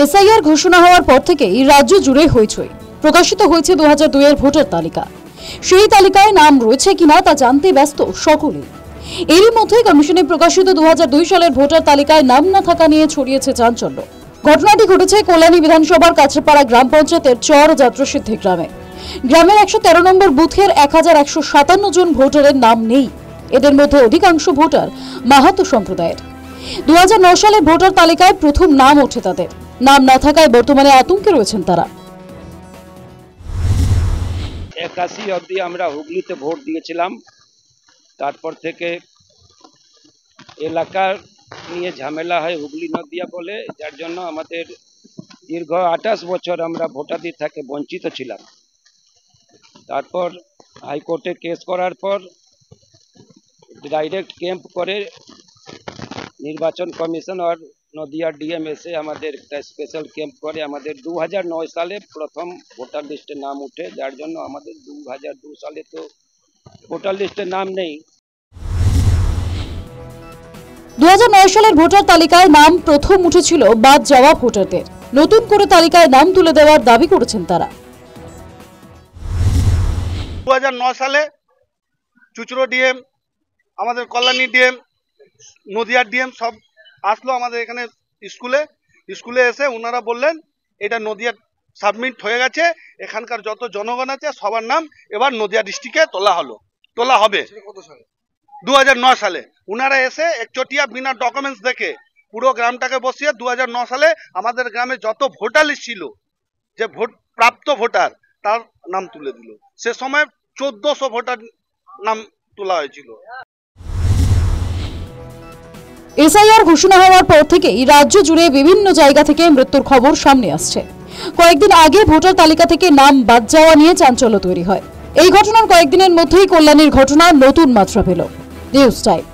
SIR ঘোষণা হওয়ার পর থেকেই রাজ্য জুড়ে হইচই। প্রকাশিত হয়েছে 2002 এর ভোটার তালিকা। সেই তালিকায় নাম রয়েছে কিনা তা জানতে ব্যস্ত সকলেই। এরই মধ্যে কমিশনে প্রকাশিত 2002 সালের ভোটার তালিকায় নাম না থাকা নিয়ে ছড়িয়েছে চাঞ্চল্য। ঘটনাটি ঘটেছে কল্যাণী বিধানসভার কাছড়াপাড়া গ্রাম পঞ্চায়েতের চর যাত্রসিদ্ধি গ্রামে। গ্রামের 113 নম্বর বুথের 1157 জন ভোটারের নাম নেই। এদের মধ্যে অধিকাংশ ভোটার মাহাতো সম্প্রদায়ের। 2009 সালে ভোটার তালিকায় প্রথম নাম ওঠে তাদের। নাম না থাকায় বর্তমানে আতঙ্কে রয়েছেন তারা। 81 অবধি আমরা হুগলিতে ভোট দিয়েছিলাম। তারপর থেকে এলাকার নিয়ে ঝামেলা হয় হুগলি নদিয়া বলে, যার জন্য আমাদের দীর্ঘ 28 বছর আমরা ভোটাধিকার থেকে বঞ্চিত ছিলাম। তারপর হাইকোর্টে কেস করার পর ডাইরেক্ট ক্যাম্প করে নির্বাচন কমিশন আর নদিয়া ডিএম এসে আমাদের একটা স্পেশাল ক্যাম্প করে আমাদের 2009 সালে প্রথম ভোটার লিস্টে নাম উঠে, যার জন্য আমাদের 2002 সালে তো ভোটার লিস্টে নাম নেই। 2009 সালের ভোটার তালিকায় নাম প্রথম উঠেছিল বাদ যাওয়া ভোটারদের। নতুন করে তালিকায় নাম তুলে দেওয়ার দাবি করেছেন তারা। 2009 সালে চুচড়ো ডিএম, আমাদের কল্যাণী ডিএম, নদিয়ার ডিএম সব আসলো আমাদের এখানে স্কুলে এসে ওনারা বললেন এটা নদিয়া সাবমিট হয়ে গেছে, এখানকার যত জনগণ আছে সবার নাম এবার নদিয়া ডিস্ট্রিক্টে তোলা হবে। 2009 সালে ওনারা এসে একচটিয়া বিনা ডকুমেন্টস দেখে পুরো গ্রামটাকে বসিয়ে 2009 সালে আমাদের গ্রামে যত ভোটার লিস্ট ছিল, যে প্রাপ্ত ভোটার, তার নাম তুলে দিল। সে সময় 1400 ভোটার নাম তোলা হয়েছিল। এসআইআর ঘোষণা হওয়ার পর থেকেই রাজ্য জুড়ে বিভিন্ন জায়গা থেকে মৃত্যুর খবর সামনে আসছে। কয়েকদিন আগে ভোটার তালিকা থেকে নাম বাদ যাওয়া নিয়ে চাঞ্চল্য তৈরি হয়। এই ঘটনার কয়েকদিনের মধ্যেই কল্যাণীর ঘটনা নতুন মাত্রা পেল। News time.